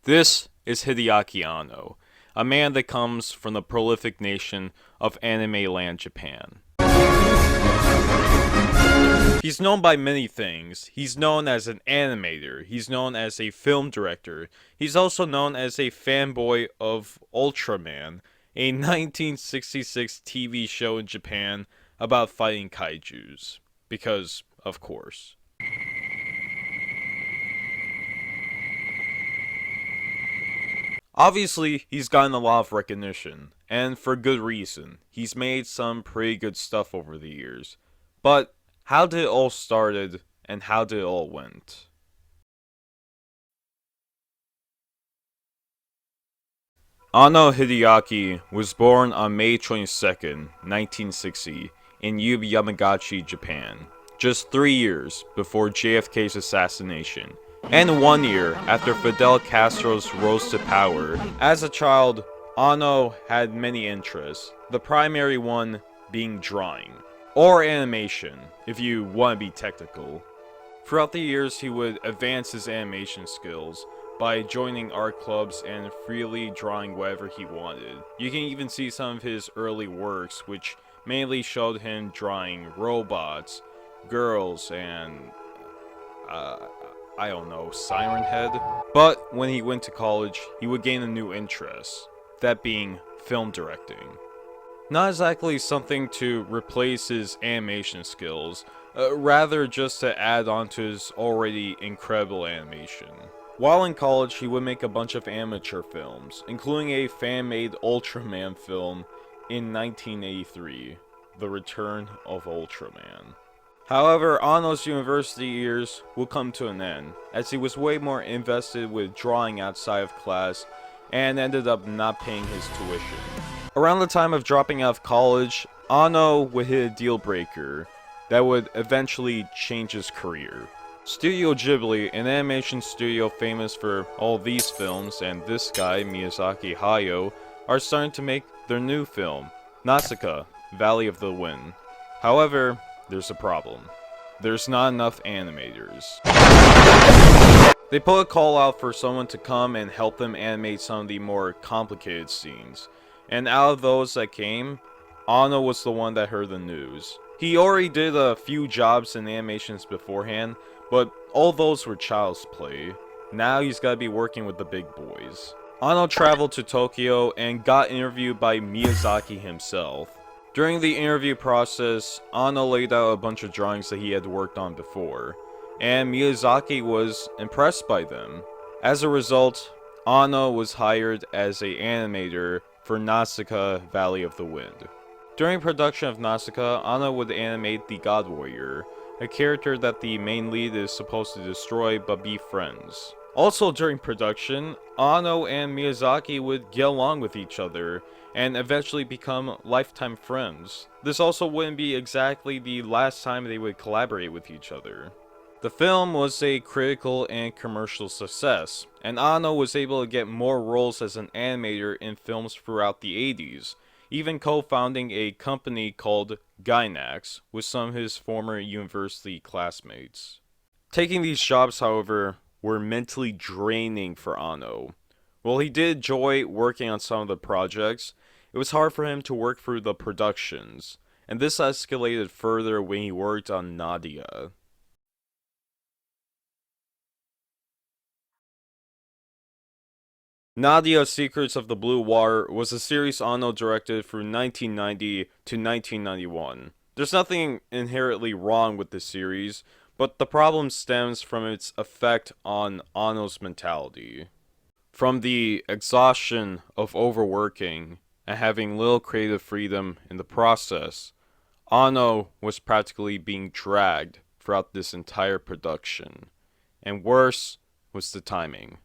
This is Hideaki Anno, a man that comes from the prolific nation of anime land Japan. He's known by many things. He's known as an animator, he's known as a film director, he's also known as a fanboy of Ultraman, a 1966 TV show in Japan about fighting kaijus. Because, of course. Obviously, he's gotten a lot of recognition, and for good reason. He's made some pretty good stuff over the years. But how did it all started, and how did it all went? Anno Hideaki was born on May 22nd, 1960, in Ube Yamagachi, Japan, just 3 years before JFK's assassination, and 1 year after Fidel Castro's rose to power. As a child, Anno had many interests, the primary one being drawing, or animation, if you want to be technical. Throughout the years, he would advance his animation skills by joining art clubs and freely drawing whatever he wanted. You can even see some of his early works, which mainly showed him drawing robots, girls, and I don't know, Siren Head. But when he went to college, he would gain a new interest, that being film directing. Not exactly something to replace his animation skills, rather just to add on to his already incredible animation. While in college, he would make a bunch of amateur films, including a fan-made Ultraman film in 1983, The Return of Ultraman. However, Anno's university years will come to an end, as he was way more invested with drawing outside of class and ended up not paying his tuition. Around the time of dropping out of college, Anno would hit a deal breaker that would eventually change his career. Studio Ghibli, an animation studio famous for all these films, and this guy, Miyazaki Hayao, are starting to make their new film, Nausicaa, Valley of the Wind. However, there's a problem. There's not enough animators. They put a call out for someone to come and help them animate some of the more complicated scenes. And out of those that came, Anno was the one that heard the news. He already did a few jobs in animations beforehand, but all those were child's play. Now he's gotta be working with the big boys. Anno traveled to Tokyo and got interviewed by Miyazaki himself. During the interview process, Anno laid out a bunch of drawings that he had worked on before, and Miyazaki was impressed by them. As a result, Anno was hired as an animator for Nausicaa, Valley of the Wind. During production of Nausicaa, Anno would animate the God Warrior, a character that the main lead is supposed to destroy but be friends. Also during production, Anno and Miyazaki would get along with each other, and eventually become lifetime friends. This also wouldn't be exactly the last time they would collaborate with each other. The film was a critical and commercial success, and Anno was able to get more roles as an animator in films throughout the 80s, even co-founding a company called Gainax with some of his former university classmates. Taking these jobs, however, were mentally draining for Anno. While he did enjoy working on some of the projects, it was hard for him to work through the productions, and this escalated further when he worked on Nadia. Nadia Secrets of the Blue Water was a series Anno directed from 1990 to 1991. There's nothing inherently wrong with this series, but the problem stems from its effect on Anno's mentality. From the exhaustion of overworking and having little creative freedom in the process, Anno was practically being dragged throughout this entire production. And worse was the timing.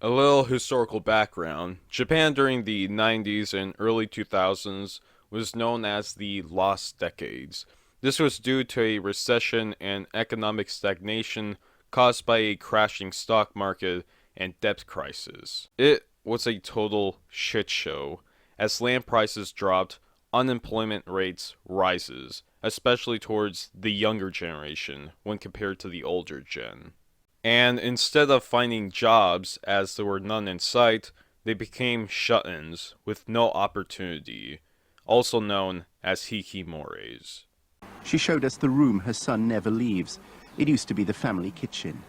A little historical background. Japan during the 90s and early 2000s was known as the Lost Decades. This was due to a recession and economic stagnation caused by a crashing stock market and debt crisis. It was a total shit show. As land prices dropped, unemployment rates rises, especially towards the younger generation when compared to the older gen. And instead of finding jobs, as there were none in sight, they became shut-ins with no opportunity, also known as hikimores. She showed us the room her son never leaves. It used to be the family kitchen.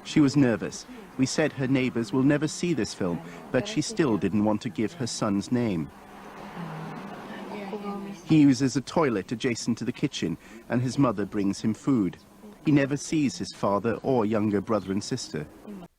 She was nervous. We said her neighbors will never see this film, but she still didn't want to give her son's name. He uses a toilet adjacent to the kitchen, and his mother brings him food. He never sees his father or younger brother and sister.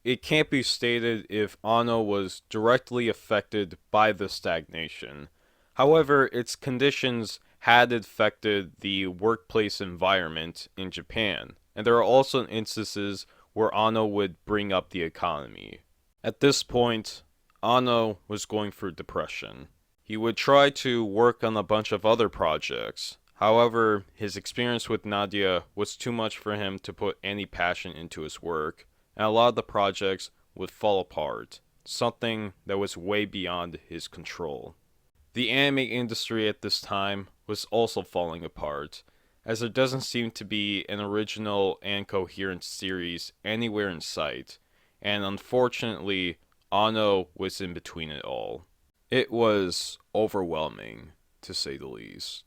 It can't be stated if Anno was directly affected by the stagnation. However, its conditions had affected the workplace environment in Japan, and there are also instances where Anno would bring up the economy. At this point, Anno was going through depression. He would try to work on a bunch of other projects. However, his experience with Nadia was too much for him to put any passion into his work, and a lot of the projects would fall apart, something that was way beyond his control. The anime industry at this time was also falling apart, as there doesn't seem to be an original and coherent series anywhere in sight, and unfortunately, Anno was in between it all. It was overwhelming, to say the least.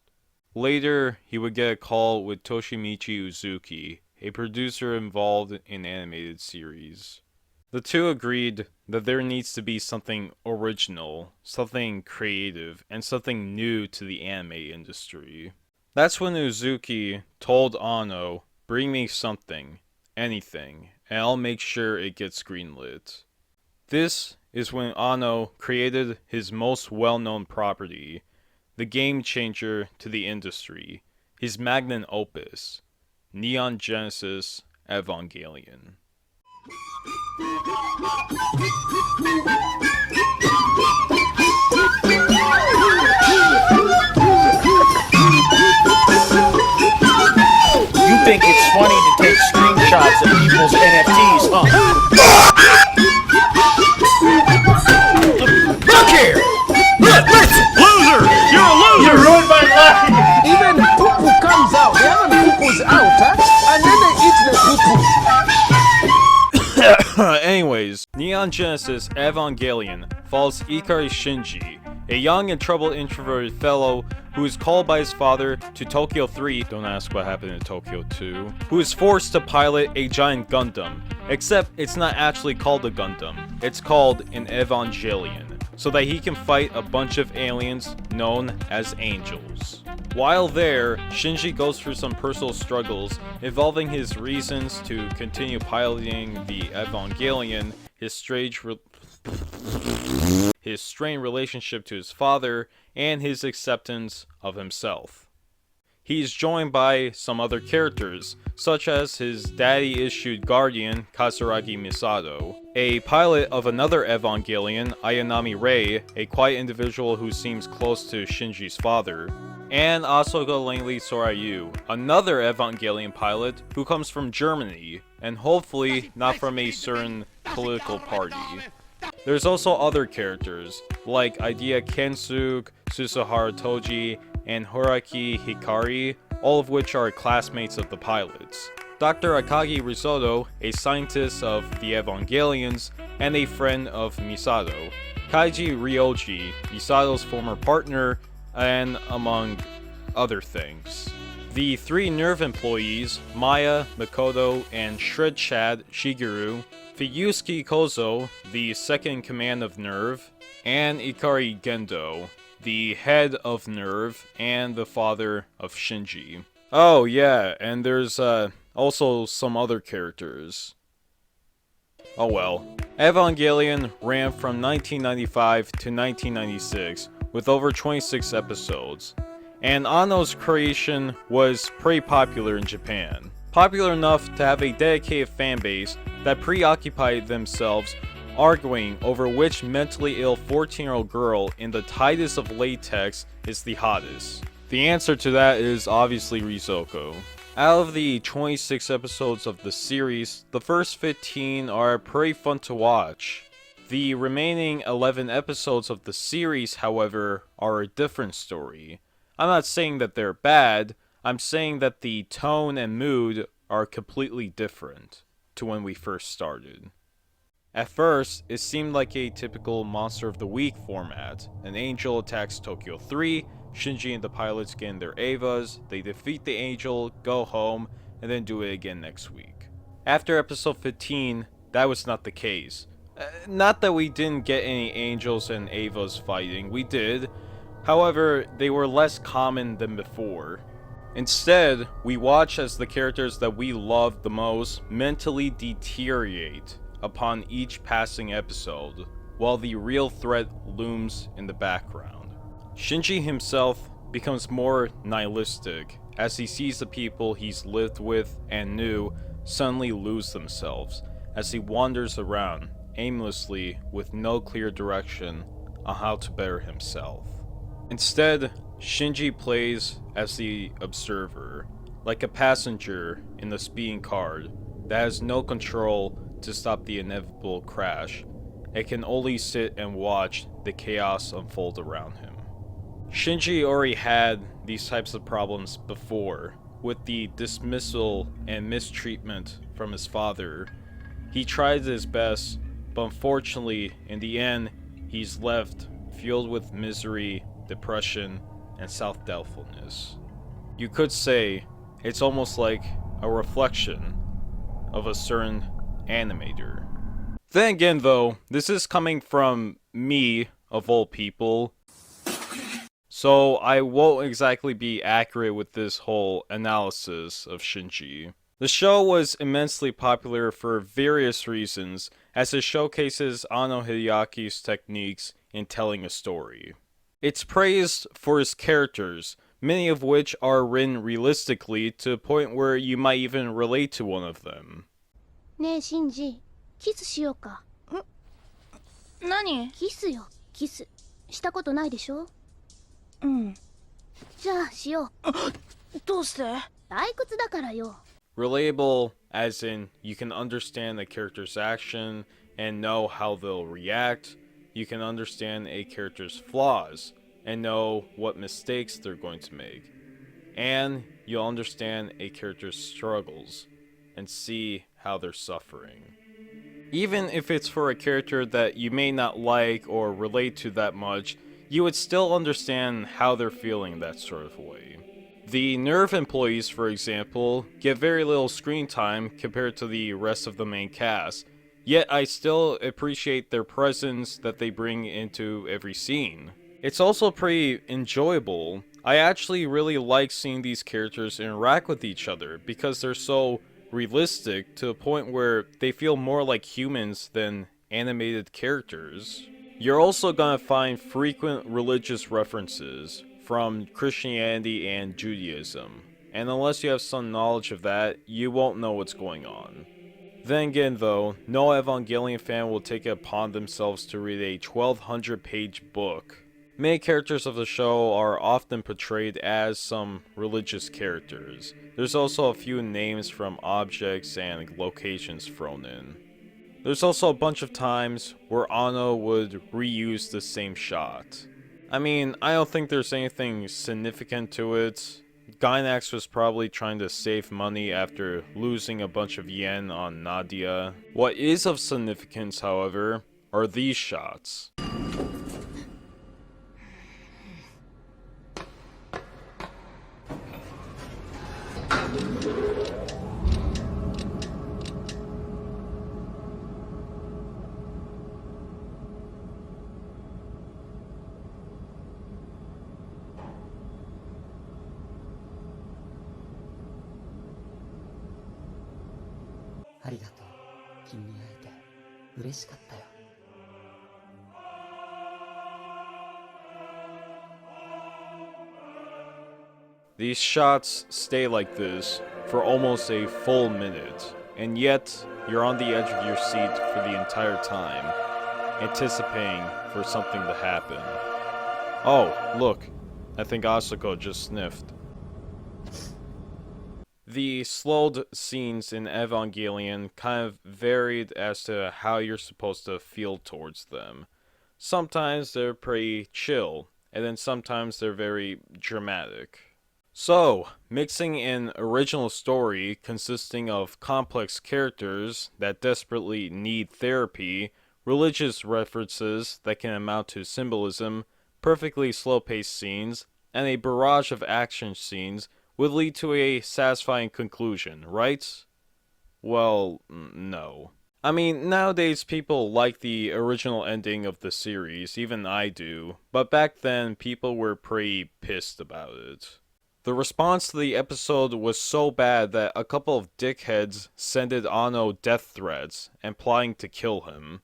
Later, he would get a call with Toshimichi Uzuki, a producer involved in animated series. The two agreed that there needs to be something original, something creative, and something new to the anime industry. That's when Uzuki told Anno, "Bring me something, anything, and I'll make sure it gets greenlit." This is when Anno created his most well-known property, the game changer to the industry, his magnum opus, Neon Genesis Evangelion. You think it's funny to take screenshots of people's NFTs, huh? Look here! Look, listen! Loser! You're a loser! You ruined my life! Even poo-poo comes out. They haven't poo-poos out, huh? And then they eat the poo-poo. Anyways, Neon Genesis Evangelion follows Ikari Shinji, a young and troubled introverted fellow who is called by his father to Tokyo 3, don't ask what happened in Tokyo 2, who is forced to pilot a giant Gundam, except it's not actually called a Gundam, it's called an Evangelion, so that he can fight a bunch of aliens known as angels. While there, Shinji goes through some personal struggles involving his reasons to continue piloting the Evangelion, his strained relationship to his father, and his acceptance of himself. He's joined by some other characters, such as his daddy-issued guardian, Katsuragi Misato, a pilot of another Evangelion, Ayanami Rei, a quiet individual who seems close to Shinji's father, and Asuka Langley Sorayu, another Evangelion pilot who comes from Germany, and hopefully not from a certain political party. There's also other characters, like Idea Kensuke, Susuharu Toji, and Horaki Hikari, all of which are classmates of the pilots. Dr. Akagi Risotto, a scientist of the Evangelions, and a friend of Misato. Kaiji Ryoji, Misato's former partner, and among other things. The three NERV employees, Maya, Makoto, and Shred Chad Shigeru, Fuyusuke Kozo, the second in command of NERV, and Ikari Gendo, the head of NERV and the father of Shinji. Oh yeah, and there's also some other characters. Oh well. Evangelion ran from 1995 to 1996 with over 26 episodes, and Anno's creation was pretty popular in Japan. Popular enough to have a dedicated fanbase that preoccupied themselves arguing over which mentally ill 14-year-old girl in the tightest of latex is the hottest. The answer to that is obviously Rizoko. Out of the 26 episodes of the series, the first 15 are pretty fun to watch. The remaining 11 episodes of the series, however, are a different story. I'm not saying that they're bad, I'm saying that the tone and mood are completely different to when we first started. At first, it seemed like a typical Monster of the Week format. An angel attacks Tokyo 3, Shinji and the pilots get in their Evas, they defeat the angel, go home, and then do it again next week. After episode 15, that was not the case. Not that we didn't get any angels and Evas fighting, we did. However, they were less common than before. Instead, we watch as the characters that we loved the most mentally deteriorate upon each passing episode, while the real threat looms in the background. Shinji himself becomes more nihilistic as he sees the people he's lived with and knew suddenly lose themselves as he wanders around aimlessly with no clear direction on how to better himself. Instead, Shinji plays as the observer, like a passenger in the speeding car that has no control to stop the inevitable crash. It can only sit and watch the chaos unfold around him. Shinji already had these types of problems before, with the dismissal and mistreatment from his father. He tried his best, but unfortunately, in the end, he's left fueled with misery, depression, and self-doubtfulness. You could say it's almost like a reflection of a certain animator. Then again though, this is coming from me, of all people, so I won't exactly be accurate with this whole analysis of Shinji. The show was immensely popular for various reasons, as it showcases Anno Hideaki's techniques in telling a story. It's praised for its characters, many of which are written realistically to the point where you might even relate to one of them. ねえシンジ、キスしようか。何？キスよ、キス。したことないでしょ？うん。じゃあしよう。どうして？退屈だからよ。Relatable, as in you can understand a character's action and know how they'll react. You can understand a character's flaws and know what mistakes they're going to make. And you'll understand a character's struggles and see how they're suffering. Even if it's for a character that you may not like or relate to that much, you would still understand how they're feeling that sort of way. The Nerve employees, for example, get very little screen time compared to the rest of the main cast, yet I still appreciate their presence that they bring into every scene. It's also pretty enjoyable. I actually really like seeing these characters interact with each other because they're so realistic to a point where they feel more like humans than animated characters. You're also gonna find frequent religious references from Christianity and Judaism, and unless you have some knowledge of that, you won't know what's going on. Then again though, no Evangelion fan will take it upon themselves to read a 1200-page book. Many characters of the show are often portrayed as some religious characters. There's also a few names from objects and locations thrown in. There's also a bunch of times where Anno would reuse the same shot. I mean, I don't think there's anything significant to it. Gainax was probably trying to save money after losing a bunch of yen on Nadia. What is of significance, however, are these shots. These shots stay like this for almost a full minute, and yet you're on the edge of your seat for the entire time, anticipating for something to happen. Oh, look, I think Asuko just sniffed. The slowed scenes in Evangelion kind of varied as to how you're supposed to feel towards them. Sometimes they're pretty chill, and then sometimes they're very dramatic. So, mixing an original story consisting of complex characters that desperately need therapy, religious references that can amount to symbolism, perfectly slow-paced scenes, and a barrage of action scenes would lead to a satisfying conclusion, right? Well, no. I mean, nowadays people like the original ending of the series, even I do, but back then people were pretty pissed about it. The response to the episode was so bad that a couple of dickheads sent Anno death threats and plotting to kill him.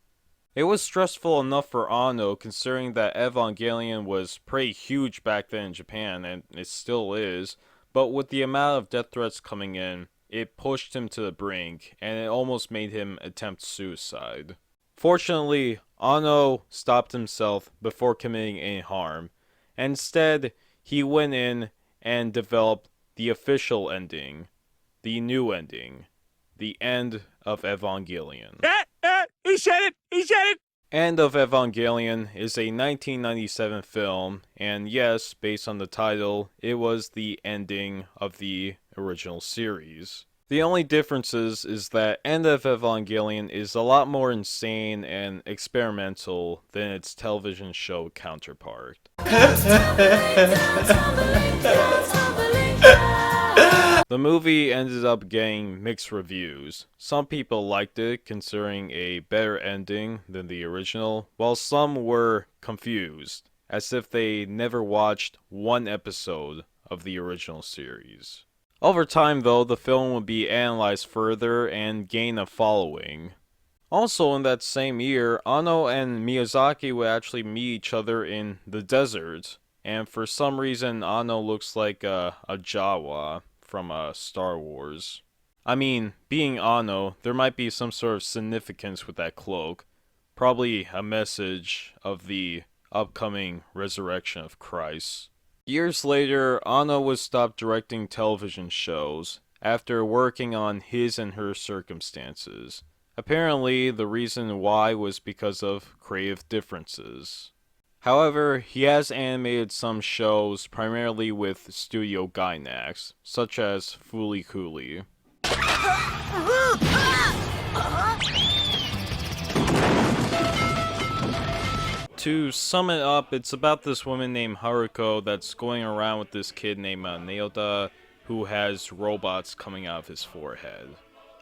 It was stressful enough for Anno considering that Evangelion was pretty huge back then in Japan, and it still is, but with the amount of death threats coming in, it pushed him to the brink, and it almost made him attempt suicide. Fortunately, Anno stopped himself before committing any harm, and instead, he went in and developed the official ending, the new ending, the end of Evangelion. He said it! He said it! End of Evangelion is a 1997 film, and yes, based on the title, it was the ending of the original series. The only differences is that End of Evangelion is a lot more insane and experimental than its television show counterpart. The movie ended up getting mixed reviews. Some people liked it, considering a better ending than the original, while some were confused, as if they never watched one episode of the original series. Over time, though, the film would be analyzed further and gain a following. Also in that same year, Anno and Miyazaki would actually meet each other in the desert, and for some reason Anno looks like a Jawa from Star Wars. I mean, being Anno, there might be some sort of significance with that cloak. Probably a message of the upcoming resurrection of Christ. Years later, Anno was stopped directing television shows after working on His and Her Circumstances. Apparently, the reason why was because of creative differences. However, he has animated some shows primarily with Studio Gainax, such as Fooly Cooly. To sum it up, it's about this woman named Haruko that's going around with this kid named Naota, who has robots coming out of his forehead.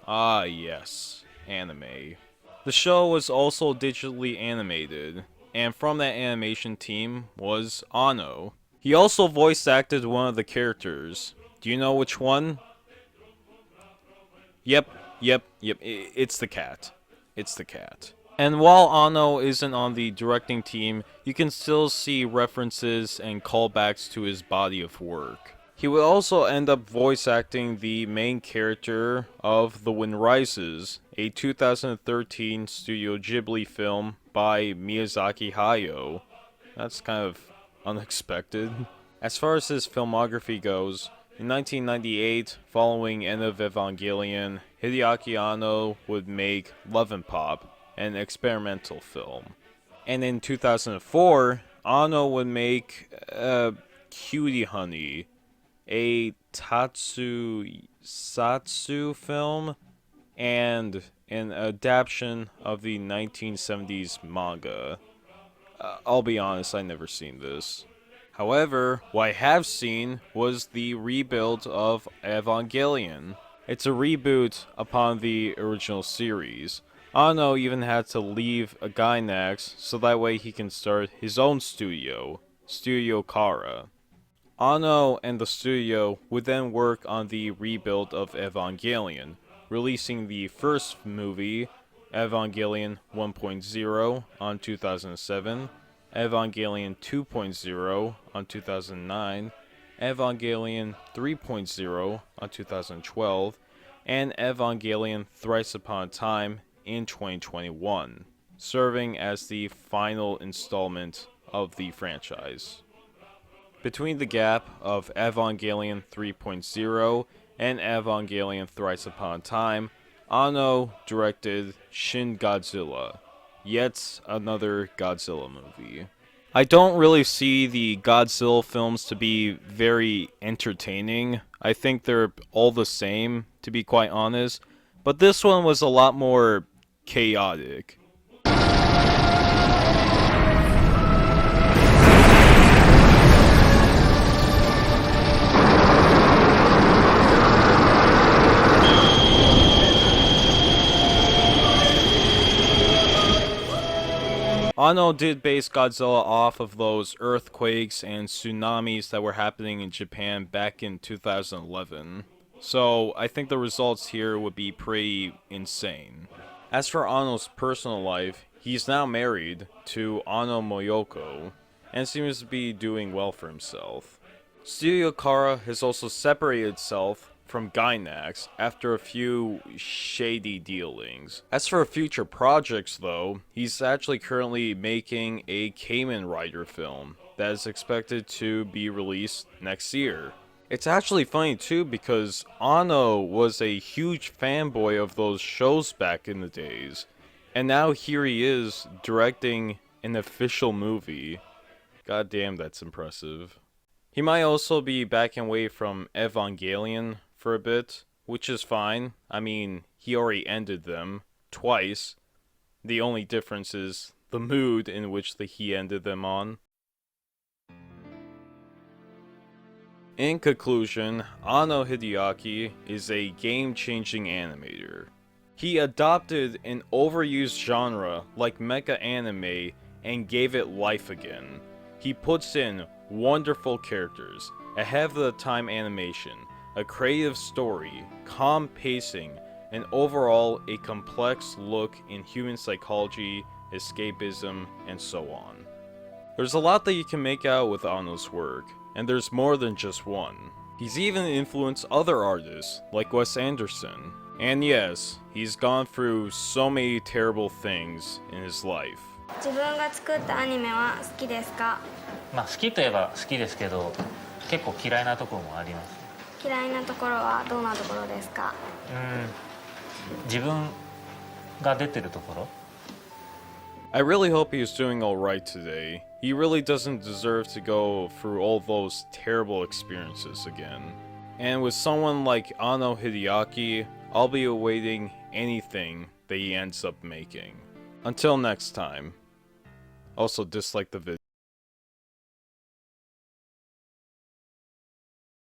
Ah yes, anime. The show was also digitally animated, and from that animation team was Anno. He also voice acted one of the characters. Do you know which one? Yep, it's the cat. It's the cat. And while Anno isn't on the directing team, you can still see references and callbacks to his body of work. He would also end up voice acting the main character of The Wind Rises, a 2013 Studio Ghibli film by Miyazaki Hayao. That's kind of unexpected. As far as his filmography goes, in 1998, following End of Evangelion, Hideaki Anno would make Love and Pop, an experimental film. And in 2004, Anno would make Cutie Honey, a Tatsusatsu film, and an adaptation of the 1970s manga. I'll be honest, I never seen this. However, what I have seen was the rebuild of Evangelion. It's a reboot upon the original series. Anno even had to leave a Gainax so that way he can start his own studio, Studio Kara. Anno and the studio would then work on the rebuild of Evangelion, releasing the first movie, Evangelion 1.0, on 2007, Evangelion 2.0 on 2009, Evangelion 3.0 on 2012, and Evangelion Thrice Upon a Time in 2021, serving as the final installment of the franchise. Between the gap of Evangelion 3.0 and Evangelion Thrice Upon a Time, Anno directed Shin Godzilla, yet another Godzilla movie. I don't really see the Godzilla films to be very entertaining. I think they're all the same, to be quite honest. But this one was a lot more chaotic. Anno did base Godzilla off of those earthquakes and tsunamis that were happening in Japan back in 2011. So I think the results here would be pretty insane. As for Anno's personal life, he's now married to Anno Moyoko and seems to be doing well for himself. Studio Kara has also separated itself from Gainax after a few shady dealings. As for future projects though, he's actually currently making a Kamen Rider film that is expected to be released next year. It's actually funny too because Anno was a huge fanboy of those shows back in the days, and now here he is directing an official movie. God damn, that's impressive. He might also be backing away from Evangelion for a bit, which is fine. I mean, he already ended them twice. The only difference is the mood in which he ended them on. In conclusion, Anno Hideaki is a game-changing animator. He adopted an overused genre like mecha anime and gave it life again. He puts in wonderful characters, ahead of the time animation, a creative story, calm pacing, and overall a complex look in human psychology, escapism, and so on. There's a lot that you can make out with Anno's work, and there's more than just one. He's even influenced other artists, like Wes Anderson. And yes, he's gone through so many terrible things in his life. 自分が作ったアニメは好きですか？まあ好きといえば好きですけど、結構嫌いなところもあります。嫌いなところはどんなところですか？自分が出てるところ。I really hope he's doing alright today. He really doesn't deserve to go through all those terrible experiences again. And with someone like Anno Hideaki, I'll be awaiting anything that he ends up making. Until next time. Also, dislike the video.